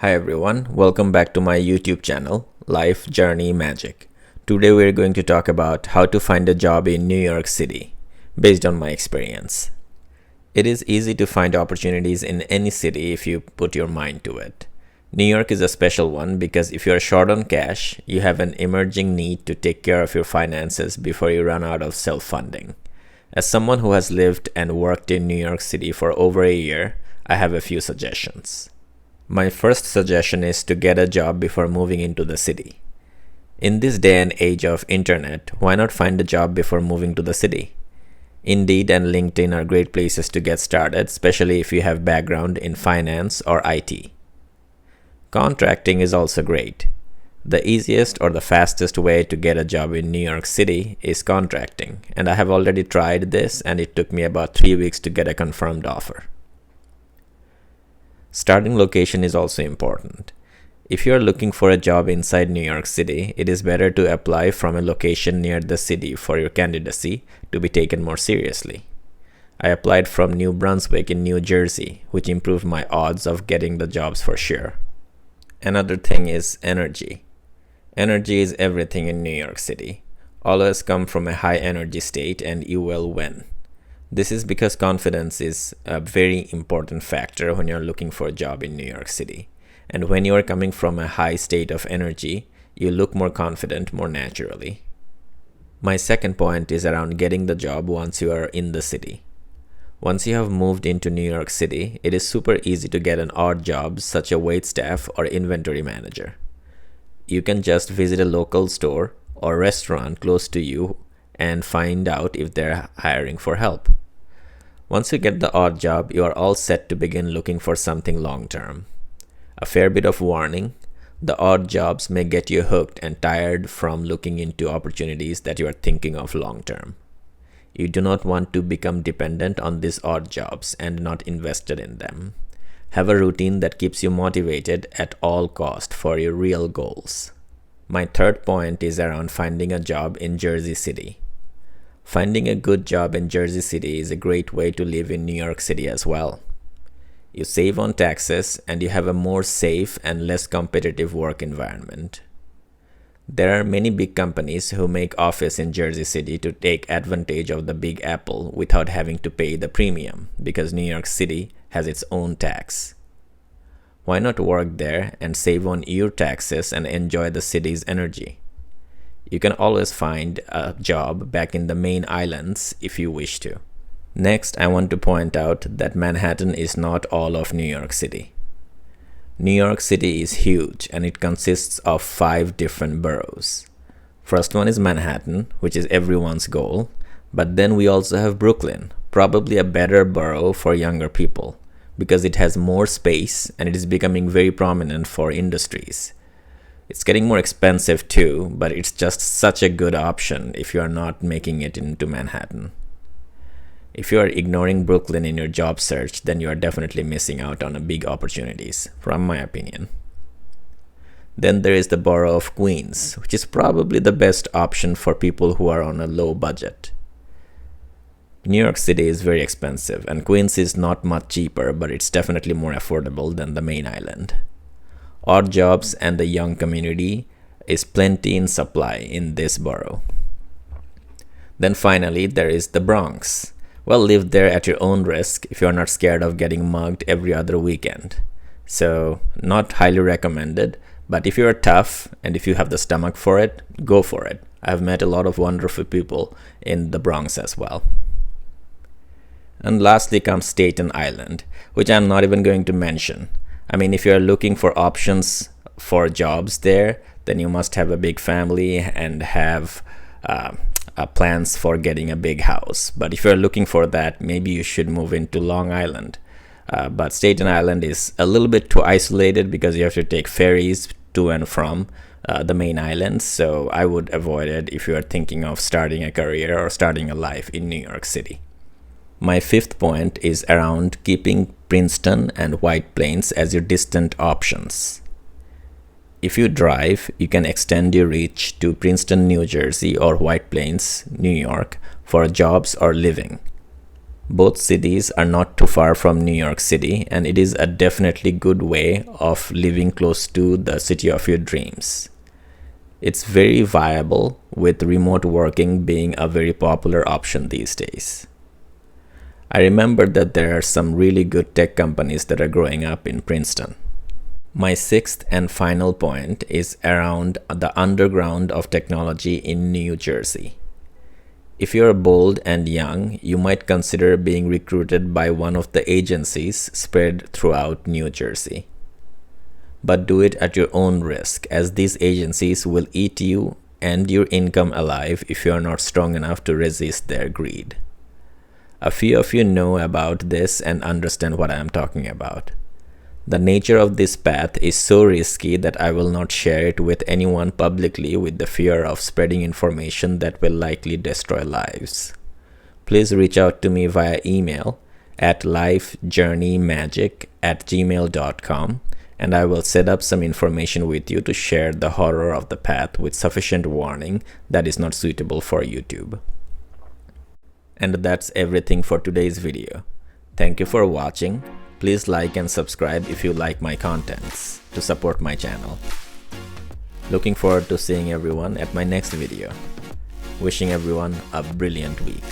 Hi everyone, welcome back to my YouTube channel, Life Journey Magic. Today we're going to talk about how to find a job in New York City, based on my experience. It is easy to find opportunities in any city if you put your mind to it. New York is a special one because if you're short on cash, you have an emerging need to take care of your finances before you run out of self-funding. As someone who has lived and worked in New York City for over a year, I have a few suggestions. My first suggestion is to get a job before moving into the city. In this day and age of internet, why not find a job before moving to the city? Indeed and LinkedIn are great places to get started, especially if you have background in finance or IT. Contracting is also great. The easiest or the fastest way to get a job in New York City is contracting, and I have already tried this and it took me about 3 weeks to get a confirmed offer. Starting location is also important. If you are looking for a job inside New York City, it is better to apply from a location near the city for your candidacy to be taken more seriously. I applied from New Brunswick in New Jersey, which improved my odds of getting the jobs for sure. Another thing is energy. Energy is everything in New York City. Always come from a high energy state and you will win. This is because confidence is a very important factor when you're looking for a job in New York City. And when you are coming from a high state of energy, you look more confident more naturally. My second point is around getting the job once you are in the city. Once you have moved into New York City, it is super easy to get an odd job such as waitstaff or inventory manager. You can just visit a local store or restaurant close to you and find out if they're hiring for help. Once you get the odd job, you are all set to begin looking for something long-term. A fair bit of warning, the odd jobs may get you hooked and tired from looking into opportunities that you are thinking of long-term. You do not want to become dependent on these odd jobs and not invested in them. Have a routine that keeps you motivated at all cost for your real goals. My third point is around finding a job in Jersey City. Finding a good job in Jersey City is a great way to live in New York City as well. You save on taxes and you have a more safe and less competitive work environment. There are many big companies who make office in Jersey City to take advantage of the Big Apple without having to pay the premium because New York City has its own tax. Why not work there and save on your taxes and enjoy the city's energy? You can always find a job back in the main islands if you wish to. Next, I want to point out that Manhattan is not all of New York City. New York City is huge and it consists of 5 different boroughs. First one is Manhattan, which is everyone's goal, but then we also have Brooklyn, probably a better borough for younger people because it has more space and it is becoming very prominent for industries. It's getting more expensive too, but it's just such a good option if you are not making it into Manhattan. If you are ignoring Brooklyn in your job search, then you are definitely missing out on big opportunities, from my opinion. Then there is the borough of Queens, which is probably the best option for people who are on a low budget. New York City is very expensive, and Queens is not much cheaper, but it's definitely more affordable than the main island. Odd jobs and the young community is plenty in supply in this borough. Then finally, there is the Bronx. Well, live there at your own risk if you are not scared of getting mugged every other weekend. So, not highly recommended, but if you are tough and if you have the stomach for it, go for it. I have met a lot of wonderful people in the Bronx as well. And lastly comes Staten Island, which I'm not even going to mention. I mean, if you're looking for options for jobs there, then you must have a big family and have plans for getting a big house. But if you're looking for that, maybe you should move into Long Island. But Staten Island is a little bit too isolated because you have to take ferries to and from the main island. So I would avoid it if you are thinking of starting a career or starting a life in New York City. My fifth point is around keeping Princeton and White Plains as your distant options. If you drive, you can extend your reach to Princeton, New Jersey or White Plains, New York for jobs or living. Both cities are not too far from New York City, and it is a definitely good way of living close to the city of your dreams. It's very viable, with remote working being a very popular option these days. I remember that there are some really good tech companies that are growing up in Princeton. My sixth and final point is around the underground of technology in New Jersey. If you're bold and young, you might consider being recruited by one of the agencies spread throughout New Jersey. But do it at your own risk, as these agencies will eat you and your income alive if you are not strong enough to resist their greed. A few of you know about this and understand what I am talking about. The nature of this path is so risky that I will not share it with anyone publicly, with the fear of spreading information that will likely destroy lives. Please reach out to me via email at lifejourneymagic@gmail.com, and I will set up some information with you to share the horror of the path with sufficient warning that is not suitable for YouTube. And that's everything for today's video. Thank you for watching. Please like and subscribe if you like my contents to support my channel. Looking forward to seeing everyone at my next video. Wishing everyone a brilliant week.